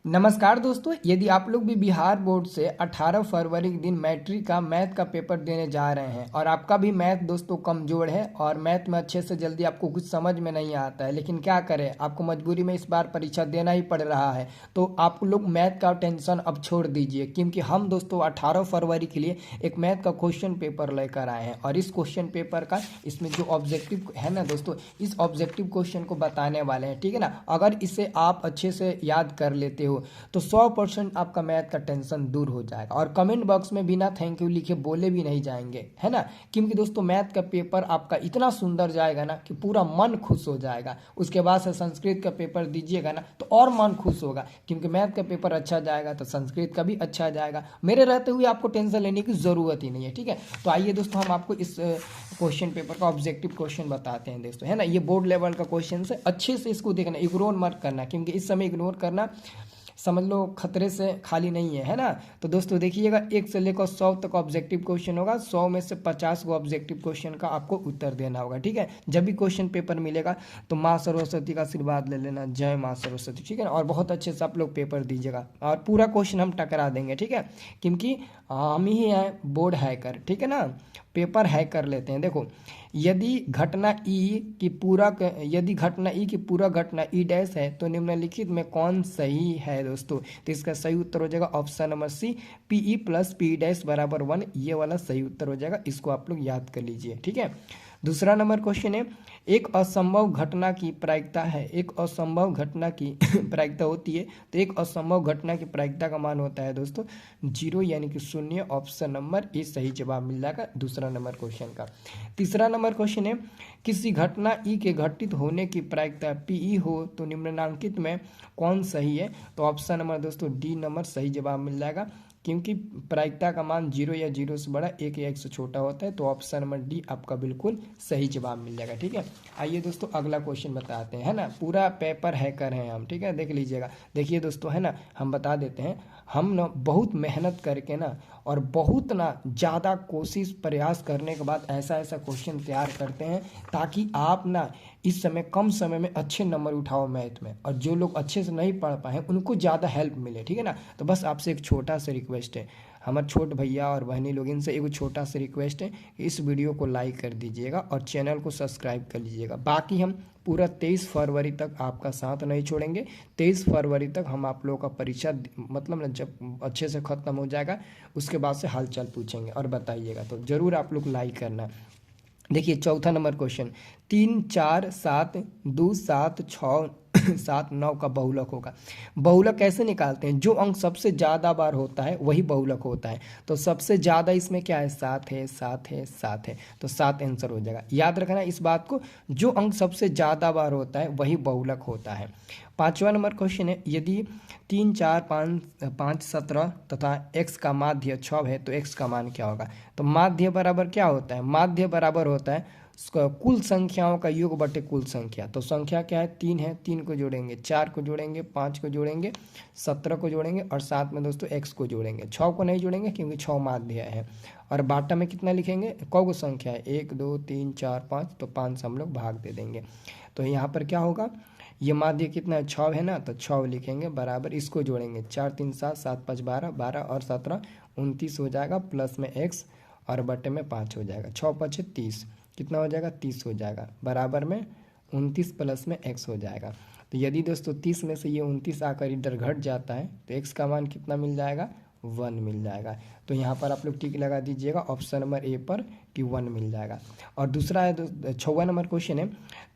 नमस्कार दोस्तों, यदि आप लोग भी बिहार बोर्ड से 18 फरवरी के दिन मैट्रिक का मैथ का पेपर देने जा रहे हैं और आपका भी मैथ दोस्तों कमज़ोर है और मैथ में अच्छे से जल्दी आपको कुछ समझ में नहीं आता है, लेकिन क्या करें, आपको मजबूरी में इस बार परीक्षा देना ही पड़ रहा है। तो आप लोग मैथ का टेंशन अब छोड़ दीजिए, क्योंकि हम दोस्तों 18 फरवरी के लिए एक मैथ का क्वेश्चन पेपर लेकर आए हैं और इस क्वेश्चन पेपर का इसमें जो ऑब्जेक्टिव है ना दोस्तों, इस ऑब्जेक्टिव क्वेश्चन को बताने वाले हैं। ठीक है ना, अगर इसे आप अच्छे से याद कर लेते हो तो 100% आपका मैथ का टेंशन दूर हो जाएगा और कमेंट बॉक्स में बिना थैंक यू लिखे बोले भी नहीं जाएंगे, है ना। क्योंकि दोस्तों मैथ का पेपर आपका इतना सुंदर जाएगा ना कि पूरा मन खुश हो जाएगा। उसके बाद से संस्कृत का पेपर दीजिएगा ना तो और मन खुश होगा, क्योंकि मैथ का पेपर अच्छा जाएगा तो संस्कृत का भी अच्छा जाएगा। मेरे रहते हुए आपको टेंशन लेने की ज़रूरत ही नहीं है। ठीक है, तो आइए दोस्तों हम आपको इस क्वेश्चन पेपर का ऑब्जेक्टिव क्वेश्चन बताते हैं दोस्तों, है ना। ये बोर्ड लेवल का क्वेश्चन है, अच्छे से इसको देखना, इग्नोर मत करना, क्योंकि इस समय इग्नोर करना समझ लो खतरे से खाली नहीं है, है ना। तो दोस्तों देखिएगा, 1 से लेकर 100 तक ऑब्जेक्टिव क्वेश्चन होगा। 100 में से 50 को ऑब्जेक्टिव क्वेश्चन का आपको उत्तर देना होगा। ठीक है, जब भी क्वेश्चन पेपर मिलेगा तो माँ सरस्वती का आशीर्वाद ले लेना, जय माँ सरस्वती। ठीक है, और बहुत अच्छे से आप लोग पेपर दीजिएगा और पूरा क्वेश्चन हम टकरा देंगे। ठीक है, क्योंकि हम ही हैं बोर्ड हैकर। ठीक है ना, पेपर हैक कर लेते हैं। देखो, यदि घटना ई की पूरा घटना ई डैश है तो निम्नलिखित में कौन सही है दोस्तों। तो इसका सही उत्तर हो जाएगा option number C, P plus P dash बराबर 1। ये वाला सही उत्तर हो जाएगा, इसको आप लोग याद कर लीजिए। ठीक है, दूसरा नंबर क्वेश्चन है, एक असंभव घटना की प्रायिकता है। एक असंभव घटना की प्रायिकता होती है, तो एक असंभव घटना की प्रायिकता का मान होता है दोस्तों 0 यानी कि 0। ऑप्शन नंबर ए सही जवाब मिल जाएगा दूसरा नंबर क्वेश्चन का। तीसरा नंबर क्वेश्चन है, किसी घटना ई के घटित होने की प्रायिकता पी हो तो निम्नलिखित में कौन सही है। तो ऑप्शन नंबर दोस्तों डी नंबर सही जवाब मिल जाएगा, क्योंकि प्रायिकता का मान 0 या 0 से बड़ा 1 या 1 से छोटा होता है। तो ऑप्शन नंबर डी आपका बिल्कुल सही जवाब मिल जाएगा। ठीक है, आइए दोस्तों अगला क्वेश्चन बताते हैं, है ना। पूरा पेपर हैकर हैं हम, ठीक है, देख लीजिएगा। देखिए दोस्तों, है ना, हम बता देते हैं, हम ना बहुत मेहनत करके ना और बहुत ना ज़्यादा कोशिश प्रयास करने के बाद ऐसा ऐसा क्वेश्चन तैयार करते हैं ताकि आप ना इस समय कम समय में अच्छे नंबर उठाओ मैथ में, और जो लोग अच्छे से नहीं पढ़ पाए उनको ज़्यादा हेल्प मिले। ठीक है ना, तो बस आपसे एक छोटा सा रिक्वेस्ट है, हमारे छोट भैया और बहनी लोग, इनसे एक छोटा सा रिक्वेस्ट है कि इस वीडियो को लाइक कर दीजिएगा और चैनल को सब्सक्राइब कर लीजिएगा। बाकी हम पूरा 23 फरवरी तक आपका साथ नहीं छोड़ेंगे। 23 फरवरी तक हम आप लोगों का परीक्षा मतलब ना जब अच्छे से ख़त्म हो जाएगा उसके बाद से हालचाल पूछेंगे और बताइएगा, तो ज़रूर आप लोग लाइक करना। देखिए चौथा नंबर क्वेश्चन, 3 4 7 2 7 6 7 9 का बहुलक होगा। बहुलक कैसे निकालते हैं, जो अंक सबसे ज़्यादा बार होता है वही बहुलक होता है। तो सबसे ज़्यादा इसमें क्या है, 7 है, 7 है, 7 है, तो 7 आंसर हो जाएगा। याद रखना इस बात को, जो अंक सबसे ज़्यादा बार होता है वही बहुलक होता है। पांचवा नंबर क्वेश्चन है, यदि 3 4 5 17 तथा x का माध्य 6 है तो x का मान क्या होगा। तो माध्य बराबर क्या होता है, माध्य बराबर होता है कुल संख्याओं का योग बटे कुल संख्या। तो संख्या क्या है, 3 है, 3 को जोड़ेंगे, 4 को जोड़ेंगे, 5 को जोड़ेंगे, 17 को जोड़ेंगे और साथ में दोस्तों x को जोड़ेंगे। 6 को नहीं जोड़ेंगे क्योंकि 6 माध्य है। और बाटा में कितना लिखेंगे, कौगो संख्या है, 1 2 3 4 5, तो 5 से हम लोग भाग दे देंगे। तो यहाँ पर क्या होगा, ये माध्य कितना है, 6 है ना, तो 6 लिखेंगे बराबर, इसको जोड़ेंगे, 4 3 7 7 5 12, 12 और 17 29 हो जाएगा, प्लस में x और बटे में 5 हो जाएगा, 6 5 30, कितना हो जाएगा, 30 हो जाएगा, बराबर में 29 प्लस में x हो जाएगा। तो यदि दोस्तों 30 में से ये 29 आकर इधर घट जाता है तो x का मान कितना मिल जाएगा, 1 मिल जाएगा। तो यहाँ पर आप लोग टिक लगा दीजिएगा ऑप्शन नंबर ए पर कि 1 मिल जाएगा। और दूसरा है 6वां नंबर क्वेश्चन है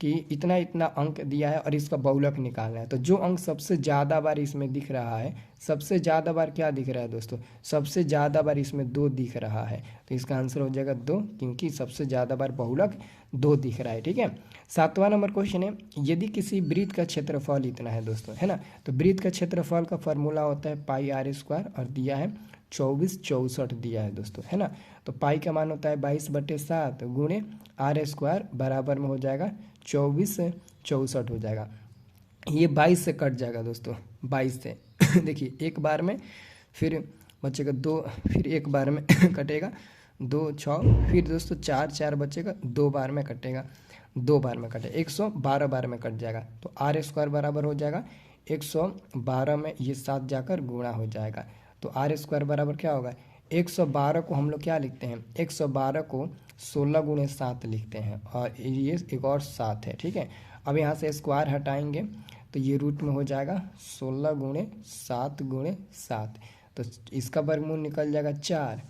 कि इतना इतना अंक दिया है और इसका बहुलक निकालना है। तो जो अंक सबसे ज़्यादा बार इसमें दिख रहा है, सबसे ज़्यादा बार क्या दिख रहा है दोस्तों, सबसे ज़्यादा बार इसमें 2 दिख रहा है, तो इसका आंसर हो जाएगा 2, क्योंकि सबसे ज़्यादा बार बहुलक 2 दिख रहा है। ठीक है, 7वां नंबर क्वेश्चन है, यदि किसी वृत्त का क्षेत्रफल इतना है दोस्तों, है ना, तो वृत्त का क्षेत्रफल का फॉर्मूला होता है पाई आर स्क्वायर और दिया है 24 64 दिया है दोस्तों, है ना। तो पाई का मान होता है 22/7 गुणे आर स्क्वायर बराबर में हो जाएगा 24 64 हो जाएगा। ये 22 से कट जाएगा दोस्तों, 22 से देखिए एक बार में, फिर बचेगा 2, फिर एक बार में कटेगा 2 6, फिर दोस्तों 4 4 बचेगा, 2 बार में कटेगा, 2 बार में कटेगा, 112 बार में कट जाएगा। तो आर स्क्वायर बराबर हो जाएगा 112 में ये 7 जाकर गुणा हो जाएगा। तो आर स्क्वायर बराबर क्या होगा, 112 को हम लोग क्या लिखते हैं, 112 को 16 गुणे 7 लिखते हैं, और ये एक और 7 है, ठीक है। अब यहाँ से स्क्वायर हटाएंगे तो ये रूट में हो जाएगा 16 गुणे 7 गुणे 7, तो इसका वर्गमूल निकल जाएगा 4,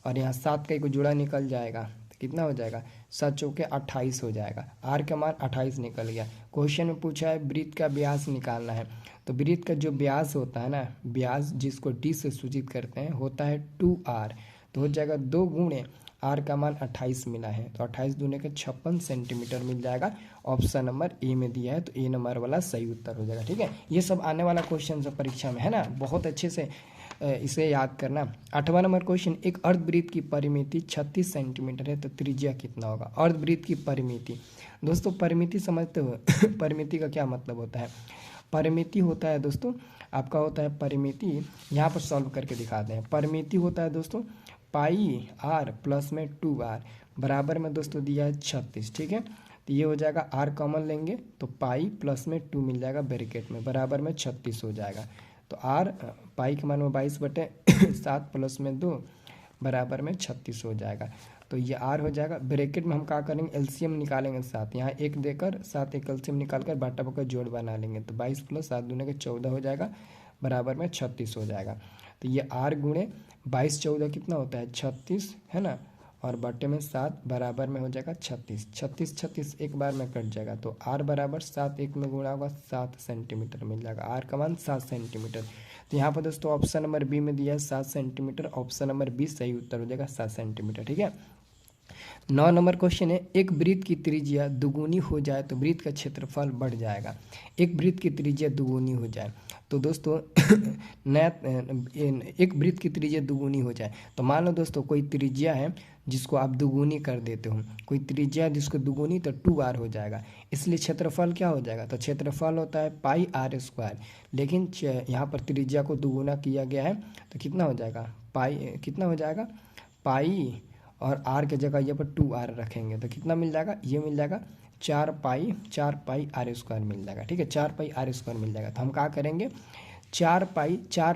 और यहाँ 7 का एक जुड़ा निकल जाएगा, तो कितना हो जाएगा, 7 चौके 28 हो जाएगा। आर का मान 28 निकल गया। क्वेश्चन में पूछा है वृत्त का व्यास निकालना है, तो वृत्त का जो व्यास होता है ना, व्यास जिसको डी से सूचित करते हैं, होता है 2r, तो हो जाएगा 2 गुणे आर का मान 28 मिला है, तो 28 दूने के 56 सेंटीमीटर मिल जाएगा। ऑप्शन नंबर ए में दिया है, तो ए नंबर वाला सही उत्तर हो जाएगा, ठीक है। ये सब आने वाला क्वेश्चन है परीक्षा में, है ना, बहुत अच्छे से इसे याद करना। 8वां नंबर क्वेश्चन, एक अर्धवृत्त की परिमिति 36 सेंटीमीटर है, तो त्रिज्या कितना होगा। अर्धवृत्त की परिमिति, दोस्तों परिमिति समझते हो परिमिति का क्या मतलब होता है, परिमिति होता है दोस्तों आपका होता है परिमिति, यहाँ पर सॉल्व करके दिखाते हैं। परिमिति होता है दोस्तों पाई आर प्लस में 2r बराबर में दोस्तों दिया है 36, ठीक है। तो ये हो जाएगा आर कॉमन लेंगे तो पाई प्लस में 2 मिल जाएगा ब्रैकेट में, बराबर में 36 हो जाएगा। तो आर पाई के मान में 22/7 प्लस में 2 बराबर में 36 हो जाएगा। तो ये आर हो जाएगा, ब्रैकेट में हम क्या करेंगे, एलसीएम निकालेंगे 7, यहाँ 1 देकर 7 एक एलसीएम निकाल कर बाटा बका जोड़ बना लेंगे, तो 22 + 7 दूने के 14 हो जाएगा, बराबर में 36 हो जाएगा। तो ये आर गुणे 22 14 कितना होता है 36, है ना, और बटे में 7 बराबर में हो जाएगा 36, 36 36 एक बार में कट जाएगा, तो आर बराबर 7 1 में गुणा होगा 7 सेंटीमीटर मिल जाएगा, आर का मान 7 सेंटीमीटर। तो यहाँ पर दोस्तों ऑप्शन नंबर बी में दिया है 7 सेंटीमीटर, ऑप्शन नंबर बी सही उत्तर हो जाएगा 7 सेंटीमीटर, ठीक है। 9 नंबर क्वेश्चन है, एक वृत्त की त्रिज्या दुगुनी हो जाए तो वृत्त का क्षेत्रफल बढ़ जाएगा। एक वृत्त की त्रिज्या दुगुनी हो जाए तो दोस्तों नया एक वृत्त की त्रिज्या दुगुनी हो जाए, तो मान लो दोस्तों कोई त्रिज्या है जिसको आप दुगुनी कर देते हो, कोई त्रिज्या जिसको दुगुनी, तो 2r हो जाएगा, इसलिए क्षेत्रफल क्या हो जाएगा, तो क्षेत्रफल होता है पाई आर स्क्वायर, लेकिन यहाँ पर त्रिज्या को दुगुना किया गया है, तो कितना हो जाएगा पाई, कितना हो जाएगा पाई, और आर के जगह यहाँ पर 2r रखेंगे तो कितना मिल जाएगा, ये मिल जाएगा 4 पाई आर स्क्वायर मिल जाएगा, ठीक है, 4 पाई आर स्क्वायर मिल जाएगा। तो हम क्या करेंगे, 4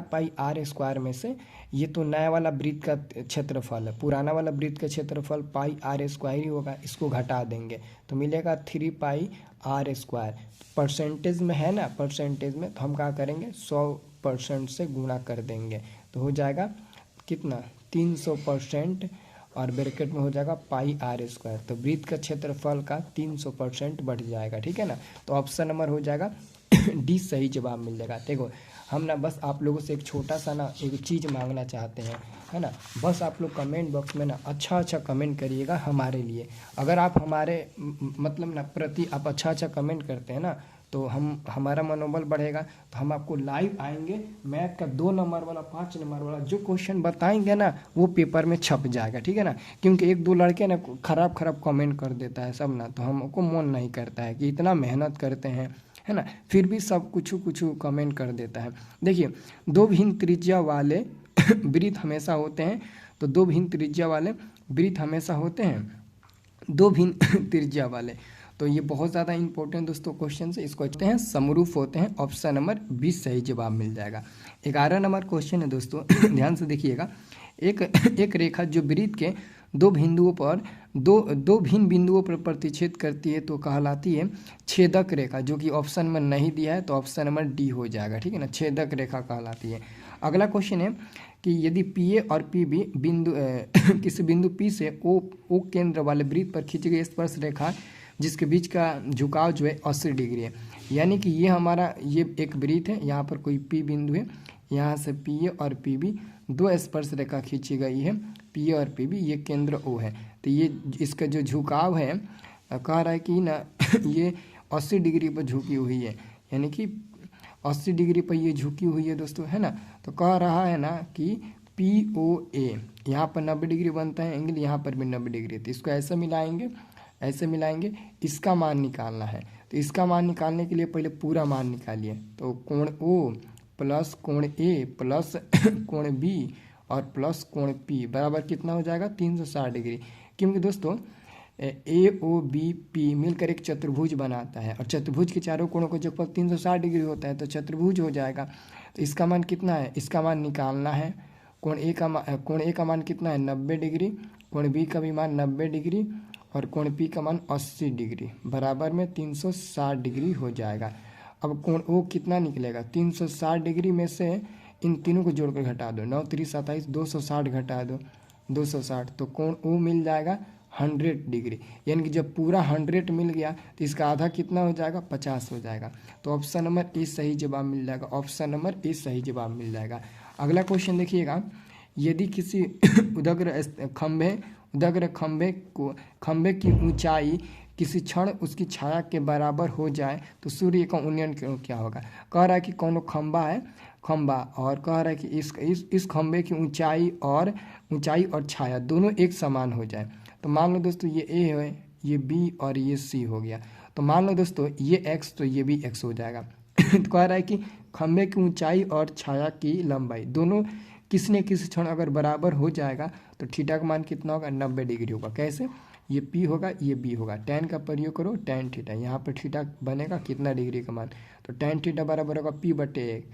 पाई आर स्क्वायर में से ये तो नया वाला वृत्त का क्षेत्रफल है, पुराना वाला वृत्त का क्षेत्रफल पाई आर स्क्वायर ही होगा, इसको घटा देंगे तो मिलेगा 3 पाई आर स्क्वायर। परसेंटेज में है ना, परसेंटेज में, तो हम क्या करेंगे 100% से गुणा कर देंगे, तो हो जाएगा कितना 300%, और ब्रैकेट में हो जाएगा पाई आर स्क्वायर, तो वृत्त का क्षेत्रफल का 300% बढ़ जाएगा, ठीक है ना। तो ऑप्शन नंबर हो जाएगा डी सही जवाब मिल जाएगा। देखो हम ना बस आप लोगों से एक छोटा सा ना एक चीज़ मांगना चाहते हैं, है ना, बस आप लोग कमेंट बॉक्स में ना अच्छा कमेंट करिएगा हमारे लिए। अगर आप हमारे मतलब ना प्रति आप अच्छा कमेंट करते हैं ना, तो हमारा मनोबल बढ़ेगा, तो हम आपको लाइव आएंगे, मैथ का 2 नंबर वाला 5 नंबर वाला जो क्वेश्चन बताएंगे ना वो पेपर में छप जाएगा, ठीक है ना। क्योंकि 1-2 लड़के ना खराब कमेंट कर देता है सब ना, तो हमको मन नहीं करता है कि इतना मेहनत करते हैं, है ना, फिर भी सब कुछ कमेंट कर देता है। देखिए 2 भिन्न त्रिज्या वाले वृत्त हमेशा होते हैं, तो 2 भिन्न त्रिज्या वाले वृत्त हमेशा होते हैं, 2 भिन्न त्रिज्या वाले, तो ये बहुत ज़्यादा इंपॉर्टेंट दोस्तों क्वेश्चन है, इसको कहते हैं समरूप होते हैं, ऑप्शन नंबर 20 सही जवाब मिल जाएगा। 11 नंबर क्वेश्चन है दोस्तों ध्यान से देखिएगा, एक रेखा जो वृत्त के 2 बिंदुओं पर दो भिन्न बिंदुओं पर प्रतिच्छेद करती है तो कहलाती है छेदक रेखा, जो कि ऑप्शन में नहीं दिया है, तो ऑप्शन नंबर डी हो जाएगा, ठीक है ना, छेदक रेखा कहलाती है। अगला क्वेश्चन है कि यदि पी ए और पी बी बिंदु किसी बिंदु पी से ओ केंद्र वाले वृत्त पर खींची गई स्पर्श रेखा जिसके बीच का झुकाव जो है 80 डिग्री है, यानी कि ये हमारा ये एक वृत्त है, यहाँ पर कोई पी बिंदु है, यहाँ से पी ए और पी बी 2 स्पर्श रेखा खींची गई है, पी ए और पी बी, ये केंद्र ओ है, तो ये इसका जो झुकाव है कह रहा है कि ना ये 80 डिग्री पर झुकी हुई है, यानी कि 80 डिग्री पर ये झुकी हुई है दोस्तों, है ना। तो कह रहा है ना कि पी ओ ए यहाँ पर 90 डिग्री बनता है एंगल, यहाँ पर भी 90 डिग्री, तो इसको ऐसे मिलाएंगे, इसका मान निकालना है। तो इसका मान निकालने के लिए पहले पूरा मान निकालिए, तो कोण ओ प्लस कोण ए प्लस कोण बी और प्लस कोण पी बराबर कितना हो जाएगा 360 डिग्री। क्योंकि दोस्तों ए ओ बी पी मिलकर एक चतुर्भुज बनाता है और चतुर्भुज के चारों कोणों का जोगफल 360 डिग्री होता है, तो चतुर्भुज हो जाएगा। तो इसका मान कितना है, इसका मान निकालना है। कोण ए का मान कितना है 90 डिग्री, कोण बी का भी मान 90 डिग्री और कोण पी का मान 80 डिग्री, बराबर में 360 डिग्री हो जाएगा। अब कोण ओ कितना निकलेगा, 360 डिग्री में से इन तीनों को जोड़कर घटा दो, 9 3 27, 260 घटा दो 260, तो कोण ओ मिल जाएगा 100 डिग्री। यानी कि जब पूरा 100 मिल गया तो इसका आधा कितना हो जाएगा, 50 हो जाएगा। तो ऑप्शन नंबर ए सही जवाब मिल जाएगा, ऑप्शन नंबर ए सही जवाब मिल जाएगा। अगला क्वेश्चन देखिएगा, यदि किसी उदग्र खंभे की ऊंचाई किसी क्षण उसकी छाया के बराबर हो जाए तो सूर्य का उन्नयन क्या होगा। कह रहा है कि कौन खंभा और कह रहा है कि इस खंभे की ऊंचाई और छाया दोनों एक समान हो जाए। तो मान लो दोस्तों ये ए है, ये बी और ये सी हो गया। तो मान लो दोस्तों ये एक्स, तो ये भी एक्स हो जाएगा। तो कह रहा है कि खंभे की ऊंचाई और छाया की लंबाई दोनों किसी न किसी क्षण अगर बराबर हो जाएगा तो थीटा का मान कितना होगा, 90 डिग्री होगा। कैसे, ये पी होगा ये बी होगा, tan का प्रयोग करो tan थीटा, यहाँ पर थीटा बनेगा कितना डिग्री का मान, तो tan थीटा बराबर होगा p बटे एक,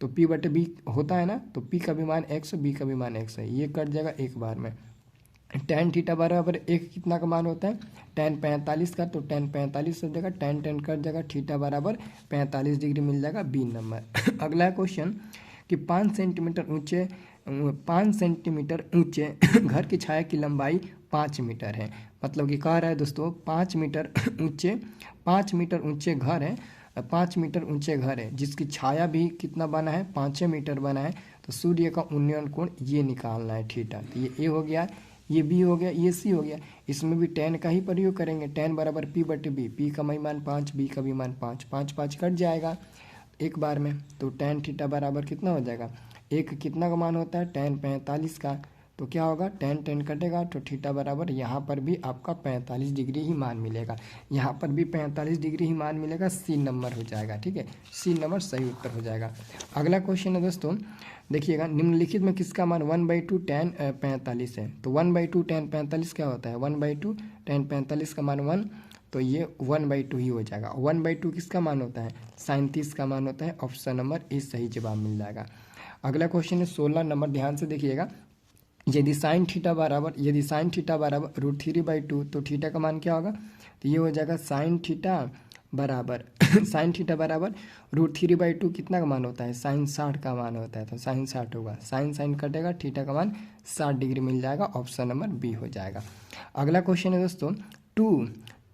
तो p बटे b होता है ना, तो p का भी मान x b का भी मान x है, ये कट जाएगा एक बार में। tan थीटा बराबर एक कितना का मान होता है, tan 45 का, तो tan 45 हो जाएगा, tan कट जाएगा, थीटा बराबर 45 डिग्री मिल जाएगा, बी नंबर। अगला क्वेश्चन कि 5 सेंटीमीटर ऊंचे घर की छाया की लंबाई 5 मीटर है। मतलब कि कह रहा है दोस्तों 5 मीटर ऊंचे घर है, 5 मीटर ऊंचे घर है जिसकी छाया भी कितना बना है, 5 मीटर बना है। तो सूर्य का उन्नयन कोण ये निकालना है थीटा। तो ये ए हो गया, ये बी हो गया, ये सी हो गया। इसमें भी tan का ही प्रयोग करेंगे, tan बराबर p बटे बी, पी का मान 5, बी का भी मान 5, 5 5 कट जाएगा एक बार में। तो tan थीटा बराबर कितना हो जाएगा, एक कितना का मान होता है tan 45 का, तो क्या होगा tan कटेगा, तो थीटा बराबर यहाँ पर भी आपका 45 डिग्री ही मान मिलेगा, यहाँ पर भी 45 डिग्री ही मान मिलेगा, सी नंबर हो जाएगा। ठीक है, सी नंबर सही उत्तर हो जाएगा। अगला क्वेश्चन है दोस्तों, देखिएगा निम्नलिखित में किसका मान 1/2 tan 45 है। तो 1/2 tan 45 क्या होता है, 1/2 tan 45 का मान 1, तो ये 1/2 ही हो जाएगा। 1/2 किसका मान होता है, sin 30 का मान होता है, ऑप्शन नंबर ए सही जवाब मिल जाएगा। अगला क्वेश्चन है 16 नंबर, ध्यान से देखिएगा, यदि sin थीटा बराबर √3/2 तो थीटा का मान क्या होगा, तो ये हो जाएगा sin थीटा बराबर √3/2 कितना का मान होता है, sin 60 का मान होता है, तो sin 60 होगा, sin कटेगा, थीटा का मान 60 डिग्री मिल जाएगा, ऑप्शन नंबर बी हो जाएगा। अगला क्वेश्चन है दोस्तों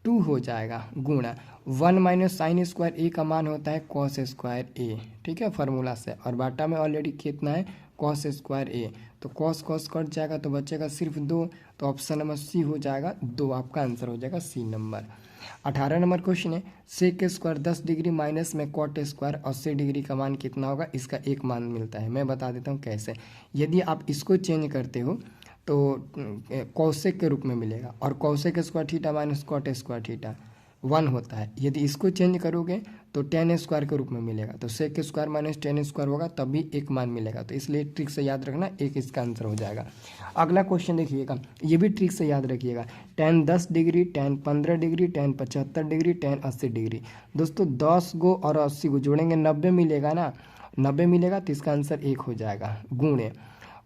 2 हो जाएगा गुणा 1 - sin स्क्वायर ए का मान होता है cos स्क्वायर ए, ठीक है, फार्मूला से, और बाटा में ऑलरेडी कितना है cos स्क्वायर ए, तो cos कट जाएगा तो बचेगा सिर्फ 2, तो ऑप्शन नंबर सी हो जाएगा 2, आपका आंसर हो जाएगा सी नंबर। 18 नंबर क्वेश्चन है सेक स्क्वायर 10 डिग्री माइनस में कॉट स्क्वायर 80 डिग्री का मान कितना होगा, इसका एक मान मिलता है। मैं बता देता हूँ कैसे, यदि आप इसको चेंज करते हो तो कौसेक के रूप में मिलेगा, और cosec square theta minus cot square theta 1 होता है। यदि इसको चेंज करोगे तो tan स्क्वायर के रूप में मिलेगा, तो sec square minus tan square होगा तब भी एक मान मिलेगा, तो इसलिए ट्रिक से याद रखना, एक इसका आंसर हो जाएगा। अगला क्वेश्चन देखिएगा, ये भी ट्रिक से याद रखिएगा, tan 10 degree, tan 15 degree, tan 75 degree, tan 80 degree. दोस्तों 10 को और 80 को जोड़ेंगे 90 मिलेगा ना, 90 मिलेगा, तो इसका आंसर 1 हो जाएगा गुणे,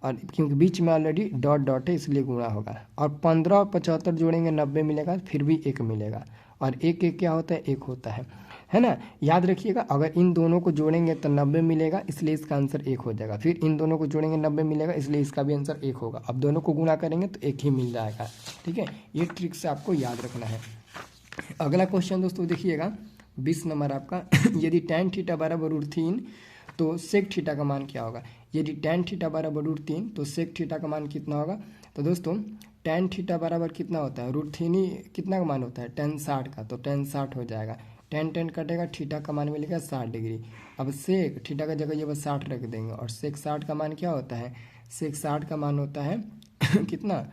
और क्योंकि बीच में ऑलरेडी डॉट है इसलिए गुणा होगा, और 15 और 75 जोड़ेंगे 90 मिलेगा, फिर भी 1 मिलेगा, और एक क्या होता है, 1 होता है ना। याद रखिएगा, अगर इन दोनों को जोड़ेंगे तो 90 मिलेगा, इसलिए इसका आंसर 1 हो जाएगा, फिर इन दोनों को जोड़ेंगे 90 मिलेगा, इसलिए इसका भी आंसर 1 होगा। अब दोनों को गुणा करेंगे तो 1 ही मिल जाएगा, ठीक है, ये ट्रिक से आपको याद रखना है। अगला क्वेश्चन दोस्तों देखिएगा 20 नंबर आपका, यदि tan थीटा बराबर √3 तो सेक थीटा का मान क्या होगा। यदि tan थीटा बराबर √3 तो सेक थीटा का मान कितना होगा। तो दोस्तों tan थीटा बराबर कितना होता है, √3 कितना का मान होता है, tan 60 का, तो tan 60 हो जाएगा, tan कटेगा, थीटा का मान मिलेगा 60 डिग्री। अब सेक थीटा का जगह ये बस 60 रख देंगे, और सेक 60 का मान क्या होता है, सेक 60 का मान होता है कितना,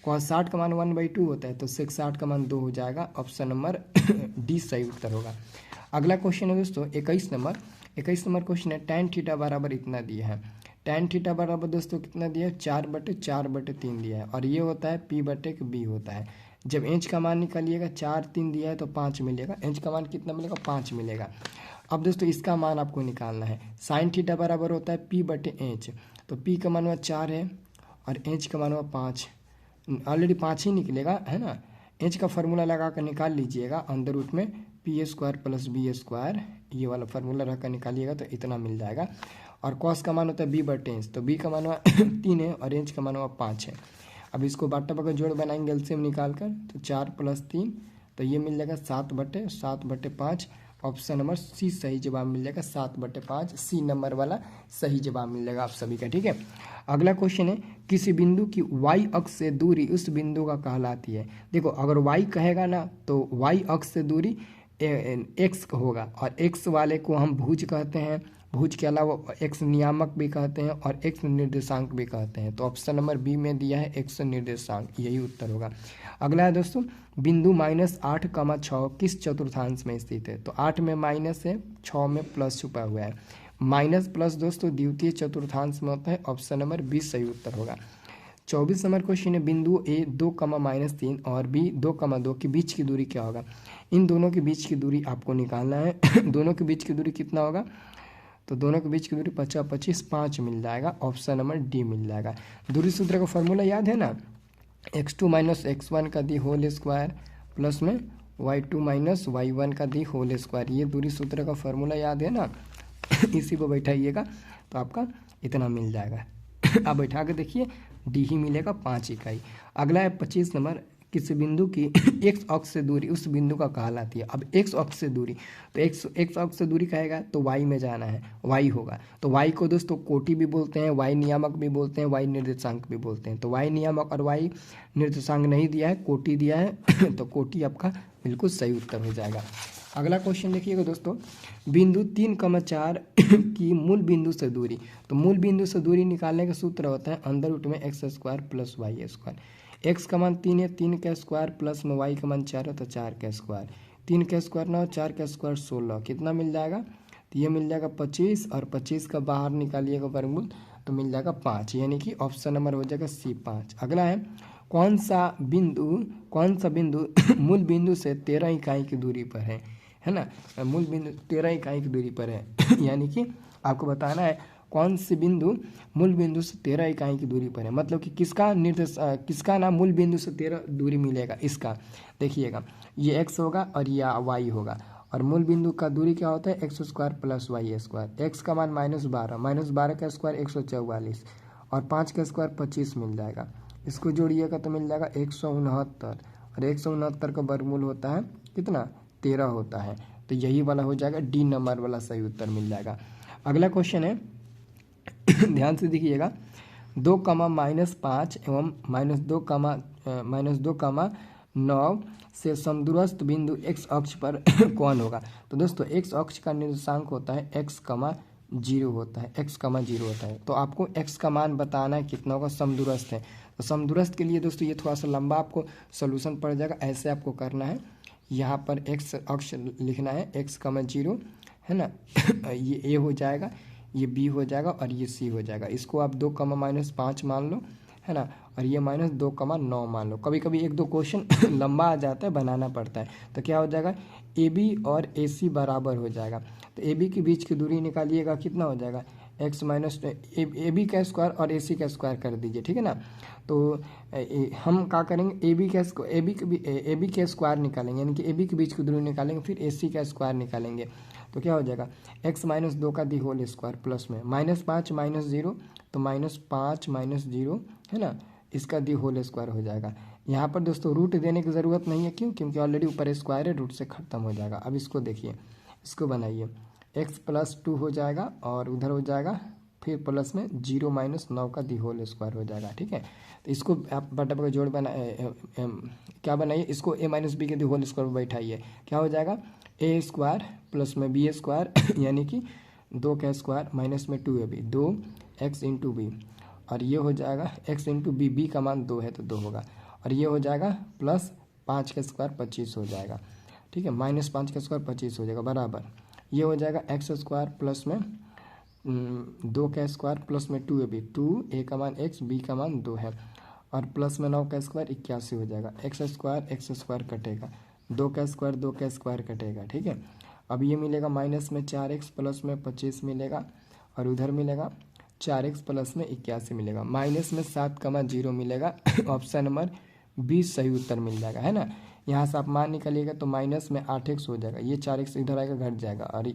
cos 60 का मान 1/2 होता है, तो सेक 60 का मान 2 हो जाएगा, ऑप्शन नंबर डी सही उत्तर होगा। अगला क्वेश्चन है दोस्तों 21 नंबर क्वेश्चन है, tan थीटा बराबर इतना दिया है, tan थीटा बराबर दोस्तों कितना दिया है, 4/4/3 दिया है, और ये होता है p/b होता है, जब एच का मान निकालिएगा 4 3 दिया है तो 5 मिलेगा, एच का मान कितना मिलेगा 5 मिलेगा। अब दोस्तों इसका मान आपको निकालना है। साइन थीटा बराबर होता है पी बटे एच, तो पी का मान हुआ 4 है और एच का मान हुआ 5, ऑलरेडी 5 ही निकलेगा है ना। एच का फार्मूला लगा कर निकाल लीजिएगा, अंदर रूट में P square plus B square, ये वाला फार्मूला रख कर निकालिएगा तो इतना मिल जाएगा। और कॉस का मान होता है बी बटे एच, तो बी का मान हुआ 3 है और एच का मान हुआ 5 है। अब इसको बाटा बका जोड़ बनाएंगे एलसीएम निकाल कर, तो 4 + 3 तो ये मिल जाएगा 7/5। ऑप्शन नंबर सी सही जवाब मिल जाएगा, 7/5 सी नंबर वाला सही जवाब मिल जाएगा आप सभी का। ठीक है, अगला क्वेश्चन है, किसी बिंदु की y अक्ष से दूरी उस बिंदु का कहलाती है। देखो अगर y कहेगा ना तो y अक्ष से दूरी x होगा, और x वाले को हम भुज कहते हैं, भुज के अलावा x नियामक भी कहते हैं और x निर्देशांक भी कहते हैं। तो ऑप्शन नंबर बी में दिया है x निर्देशांक, यही उत्तर होगा। अगला है दोस्तों, बिंदु -8,6 किस चतुर्थांश में स्थित है। तो 8 में माइनस है, 6 में प्लस छुपा हुआ है। माइनस प्लस दोस्तों द्वितीय चतुर्थांश में होता है, ऑप्शन नंबर बी सही उत्तर होगा। 24 नंबर क्वेश्चन है, बिंदु ए 2,-3 और बी 2,2 के बीच की दूरी क्या होगा। इन दोनों के बीच की दूरी आपको निकालना है। दोनों के बीच की दूरी कितना होगा, तो दोनों के बीच की दूरी 50 25 5 मिल जाएगा, ऑप्शन नंबर डी मिल जाएगा। दूरी सूत्र का फॉर्मूला याद है ना, x2 - x1 का दी होल स्क्वायर प्लस में y2 - y1 का दी होल स्क्वायर, ये दूरी सूत्र का फॉर्मूला याद है ना। इसी को बैठाइएगा तो आपका इतना मिल जाएगा। अब बैठा के देखिए डी ही मिलेगा 5 इकाई। अगला है 25 नंबर, किसी बिंदु की x अक्ष से दूरी उस बिंदु का कहलाती है। अब x अक्ष से दूरी, तो x अक्ष से दूरी कहेगा तो y में जाना है, y होगा। तो y को दोस्तों कोटि भी बोलते हैं, y नियामक भी बोलते हैं, y निर्देशांक भी बोलते हैं। तो y नियामक और y निर्देशांक नहीं दिया है, कोटि दिया है। तो कोटि आपका बिल्कुल सही उत्तर हो जाएगा। अगला क्वेश्चन देखिएगा दोस्तों, बिंदु 3,4 की मूल बिंदु से दूरी। तो मूल बिंदु से दूरी निकालने का सूत्र होता है अंदर रूट में x² + y²। x का मान 3 है, 3 का स्क्वायर प्लस में y का मान 4 है तो 4 का स्क्वायर, 3 का स्क्वायर 9, 4 का स्क्वायर 16, कितना मिल जाएगा, तो ये मिल जाएगा 25, और 25 का बाहर निकालिएगा वर्गमूल तो मिल जाएगा 5, यानी कि ऑप्शन नंबर हो जाएगा C 5। अगला है, कौन सा बिंदु मूल बिंदु से 13 इकाई की दूरी पर है ना। मूल बिंदु 13 इकाई की दूरी पर है। यानी कि आपको बताना है कौन से बिंदु मूल बिंदु से 13 इकाई की दूरी पर है, मतलब कि किसका नाम मूल बिंदु से 13 दूरी मिलेगा। इसका देखिएगा, ये x होगा और ये y होगा, और मूल बिंदु का दूरी क्या होता है x² + y²। x का मान -12 का स्क्वायर 144, और 5 का स्क्वायर 25 मिल जाएगा। इसको जोड़िएगा तो मिल जाएगा 169, और 169 का वर्गमूल होता है कितना, 13 होता है। तो यही वाला हो जाएगा, डी नंबर वाला सही उत्तर मिल जाएगा। अगला क्वेश्चन है, ध्यान से देखिएगा, 2,-5 एवं -2,9 से समदूरस्थ बिंदु x अक्ष पर कौन होगा। तो दोस्तों x अक्ष का निर्देशांक होता है x,0 होता है, x,0 होता है। तो आपको x का मान बताना है कितना होगा, समदूरस्थ है। तो समदूरस्थ के लिए दोस्तों ये थोड़ा सा लंबा आपको सोल्यूशन पड़ जाएगा, ऐसे आपको करना है। यहाँ पर x अक्ष लिखना है x,0 है ना। ये a हो जाएगा, ये b हो जाएगा और ये c हो जाएगा। इसको आप 2,-5 मान लो है ना, और ये -2,9 मान लो। कभी कभी 1-2 क्वेश्चन लंबा आ जाता है, बनाना पड़ता है। तो क्या हो जाएगा, AB और AC बराबर हो जाएगा। तो AB के बीच की दूरी निकालिएगा, कितना हो जाएगा x माइनस AB का स्क्वायर और AC का स्क्वायर कर दीजिए, ठीक है ना। तो हम क्या करेंगे, AB के स्क्वायर निकालेंगे, यानी कि AB के बीच की दूरी निकालेंगे, फिर AC का स्क्वायर निकालेंगे। तो क्या हो जाएगा, x - 2 का दी होल स्क्वायर प्लस में -5 -0, तो -5 -0 है ना, इसका दी होल स्क्वायर हो जाएगा। यहाँ पर दोस्तों रूट देने की ज़रूरत नहीं है, क्यों, क्योंकि ऑलरेडी ऊपर स्क्वायर है, रूट से ख़त्म हो जाएगा। अब इसको देखिए, इसको बनाइए, x + 2 हो जाएगा और उधर हो जाएगा फिर प्लस में 0 - 9 का दी होल स्क्वायर हो जाएगा, ठीक है। तो इसको आप बटा का जोड़ क्या बनाइए, इसको a - b के दी होल स्क्वायर बैठाइए, क्या हो जाएगा a² प्लस में b² यानी कि 2 का स्क्वायर माइनस में 2ab, 2x × b, और ये हो जाएगा x × b, b का मान 2 है तो 2 होगा, और ये हो जाएगा प्लस 5 का स्क्वायर 25 हो जाएगा, ठीक है, -5 का स्क्वायर 25 हो जाएगा बराबर, ये हो जाएगा x² प्लस में 2 का स्क्वायर प्लस में 2ab, 2 a का मान x, b का मान 2 है, और प्लस में 9 का स्क्वायर 81 हो जाएगा। एक्स स्क्वायर कटेगा, 2 का स्क्वायर कटेगा, ठीक है। अब ये मिलेगा माइनस में 4x प्लस में 25 मिलेगा, और उधर मिलेगा 4x प्लस में 81 मिलेगा। माइनस में 7,0 मिलेगा। ऑप्शन नंबर 20 सही उत्तर मिल जाएगा, है ना। यहाँ से आप मान निकालिएगा तो माइनस में 8x हो जाएगा, ये 4x इधर आएगा घट जाएगा, और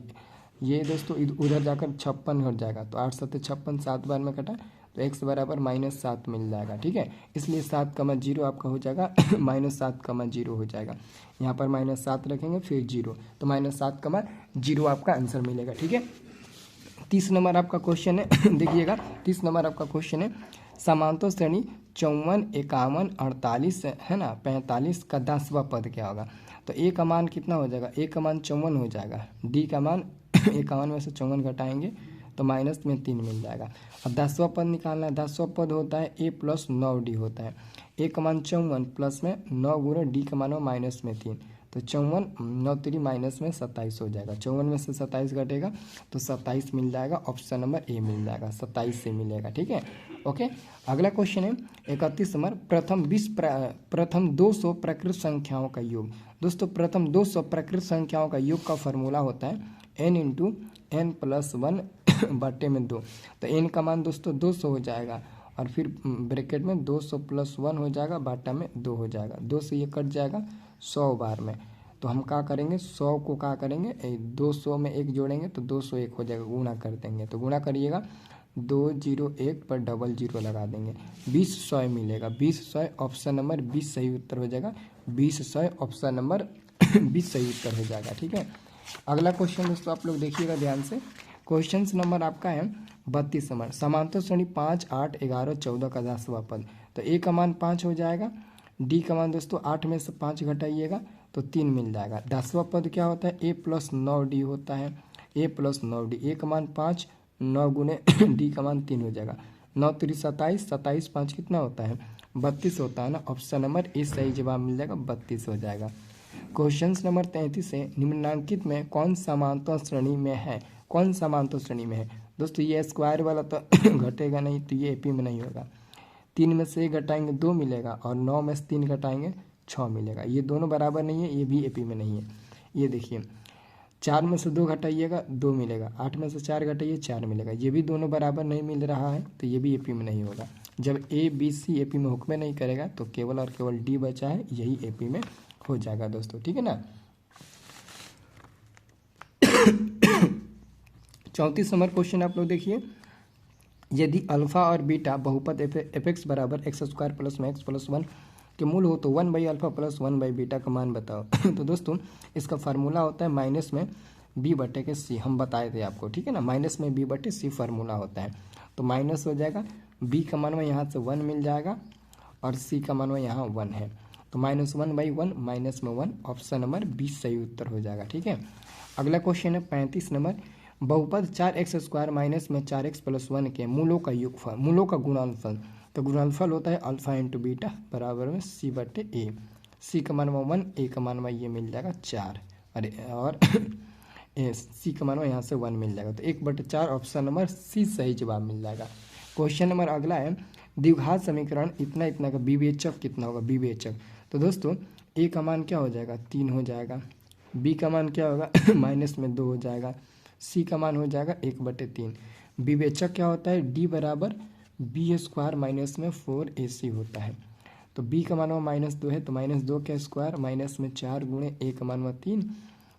ये दोस्तों उधर जाकर 56 घट जाएगा, तो 8 7 56, 7 बार में कटा तो x बराबर -7 मिल जाएगा, ठीक है। इसलिए 7,0 आपका हो जाएगा -7,0 हो जाएगा। यहाँ पर -7 रखेंगे फिर 0, तो -7,0 आपका आंसर मिलेगा, ठीक है। 30 नंबर आपका क्वेश्चन है। देखिएगा 30 नंबर आपका क्वेश्चन है, समांतर श्रेणी 54, 51, 48 है ना 45 का 10वां पद क्या होगा। तो ए का मान कितना हो जाएगा, ए का मान 54 हो जाएगा, डी का मान 51 में से 54 घटाएंगे तो माइनस में 3 मिल जाएगा। अब 10वां पद निकालना है, 10वां पद होता है ए प्लस 9d होता है। ए का मान 54 प्लस में 9 गुणे डी का मान हो माइनस में 3, तो 54 9 3 माइनस में 27 हो जाएगा। 54 में से 27 घटेगा तो 27 मिल जाएगा। ऑप्शन नंबर ए मिल जाएगा, 27 से मिलेगा, ठीक है। ओके, अगला क्वेश्चन है 31 नंबर, प्रथम 200 प्रकृत संख्याओं का योग। दोस्तों प्रथम 200 प्रकृत संख्याओं का योग का फॉर्मूला होता है n इंटू एन प्लस 1 बटे में 2। तो n का मान दोस्तों 200 हो जाएगा, और फिर ब्रैकेट में 200 प्लस 1 हो जाएगा, बाटा में 2 हो जाएगा, 2 से ये कट जाएगा 100 बार में। तो हम क्या करेंगे, 100 को क्या करेंगे 200 में 1 जोड़ेंगे तो 201 हो जाएगा, गुणा कर देंगे। तो गुणा करिएगा 201 पर 00 लगा देंगे, 20 मिलेगा। 20 ऑप्शन नंबर 20 सही उत्तर हो जाएगा। 20 ऑप्शन नंबर 20 सही उत्तर हो जाएगा, ठीक है। अगला क्वेश्चन दोस्तों आप लोग देखिएगा ध्यान से। क्वेश्चन नंबर आपका है 32 नंबर, समांतर श्रेणी 5, 8, 11, 14 का 10वां पद। तो ए का मान 5 हो जाएगा, डी का मान दोस्तों 8 में से 5 घटाइएगा तो 3 मिल जाएगा। 10वां पद क्या होता है, ए प्लस 9d होता है, ए प्लस 9d। ए का मान 5, 9 गुने डी का मान 3 हो जाएगा, 9 3 27, 27 5 कितना होता है 32 होता है ना। ऑप्शन नंबर ए सही जवाब मिल जाएगा, 32 हो जाएगा। क्वेश्चन नंबर 33 है, निम्नलिखित में कौन समांतर श्रेणी में है, कौन समांतर श्रेणी में है। दोस्तों ये स्क्वायर वाला तो घटेगा नहीं, तो ये एपी में नहीं होगा। 3 में से 1 घटाएंगे 2 मिलेगा, और 9 में से 3 घटाएंगे 6 मिलेगा। ये दोनों बराबर नहीं है, ये भी एपी में नहीं है। ये देखिए 4 में से 2 घटाइएगा 2 मिलेगा, 8 में से 4 घटाइए 4 मिलेगा। ये भी दोनों बराबर नहीं मिल रहा है, तो ये भी एपी में नहीं होगा। जब ए बी सी एपी में हुक्म नहीं करेगा तो केवल और केवल डी बचा है, यही एपी में हो जाएगा दोस्तों, ठीक है ना। 34 नंबर क्वेश्चन आप लोग देखिए, यदि अल्फा और बीटा बहुपद एफ एक्स बराबर एक्स स्क्वायर प्लस में एक्स प्लस 1 के मूल हो तो 1/अल्फा प्लस 1/बीटा का मान बताओ। तो दोस्तों इसका फार्मूला होता है माइनस में बी बटे के सी, हम बताए थे आपको, ठीक है ना। माइनस में बी बटे सी फार्मूला होता है। तो माइनस हो जाएगा, बी का मान में यहाँ से 1 मिल जाएगा, और सी का मान में यहाँ 1 है, तो -1/1 माइनस में 1। ऑप्शन नंबर 20 सही उत्तर हो जाएगा, ठीक है। अगला क्वेश्चन है 35 नंबर, बहुपद 4x² माइनस में 4x प्लस 1 के मूलों का योगफल, मूलों का गुणनफल। तो गुणनफल होता है अल्फा इंटू बीटा बराबर में सी बटे ए। सी का मान 1, ए का मान ये मिल जाएगा 4, अरे और सी का मान यहाँ से 1 मिल जाएगा, तो 1/4 ऑप्शन नंबर सी सही जवाब मिल जाएगा। क्वेश्चन नंबर अगला है, द्विघात समीकरण इतना इतना का विवेचक कितना होगा, विवेचक। तो दोस्तों ए का मान क्या हो जाएगा 3 हो जाएगा, बी का मान क्या होगा माइनस में 2 हो जाएगा, सी का मान हो जाएगा 1/3। विवेचक क्या होता है, डी बराबर b² माइनस में 4ac होता है। तो b का मान -2 है, तो -2 का स्क्वायर माइनस में 4 गुणे ए का मान 3,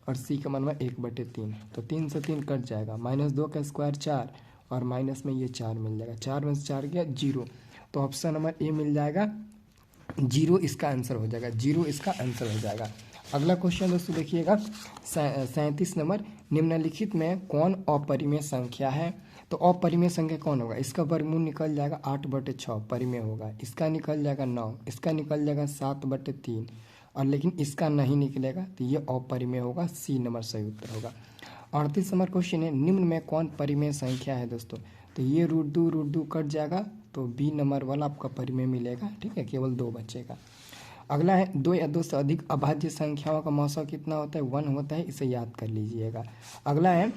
और सी का मान 1/3। तो 3 से 3 कट जाएगा, -2 का स्क्वायर 4, और माइनस में ये 4 मिल जाएगा, 4 में से 4 गया 0। तो ऑप्शन नंबर ए मिल जाएगा, 0 इसका आंसर हो जाएगा, 0 इसका आंसर हो जाएगा। अगला क्वेश्चन दोस्तों देखिएगा 37 नंबर, निम्नलिखित में कौन अपरिमेय संख्या है। तो अपरिमेय संख्या कौन होगा, इसका वर्गमूल निकल जाएगा 8/6 परिमेय होगा, इसका निकल जाएगा 9, इसका निकल जाएगा 7/3, और लेकिन इसका नहीं निकलेगा, तो ये अपरिमेय होगा, सी नंबर सही उत्तर होगा। 38 नंबर क्वेश्चन है, निम्न में कौन परिमेय संख्या है दोस्तों। तो ये √2 कट जाएगा, तो बी नंबर वाला आपका परिमेय मिलेगा, ठीक है, केवल 2 बचेगा। अगला है 2 या 2 से अधिक अभाज्य संख्याओं का मौसा कितना होता है 1 होता है, इसे याद कर लीजिएगा। अगला है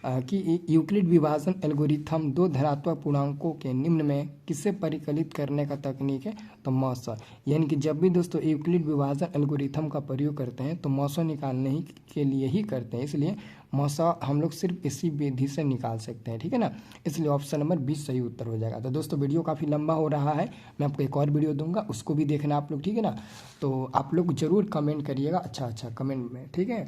कि यूक्लिड विभाजन एल्गोरिथम दो धनात्मक पूर्णांकों के निम्न में किसे परिकलित करने का तकनीक है, तो मौसा। यानी कि जब भी दोस्तों यूक्लिड विभाजन एल्गोरिथम का प्रयोग करते हैं तो मौसा निकालने ही के लिए ही करते हैं, इसलिए मौसा हम लोग सिर्फ इसी विधि से निकाल सकते हैं, ठीक है ना। इसलिए ऑप्शन नंबर 20 सही उत्तर हो जाएगा। तो दोस्तों वीडियो काफ़ी लंबा हो रहा है, मैं आपको एक और वीडियो दूंगा, उसको भी देखना आप लोग, ठीक है ना। तो आप लोग जरूर कमेंट करिएगा अच्छा अच्छा कमेंट में, ठीक है।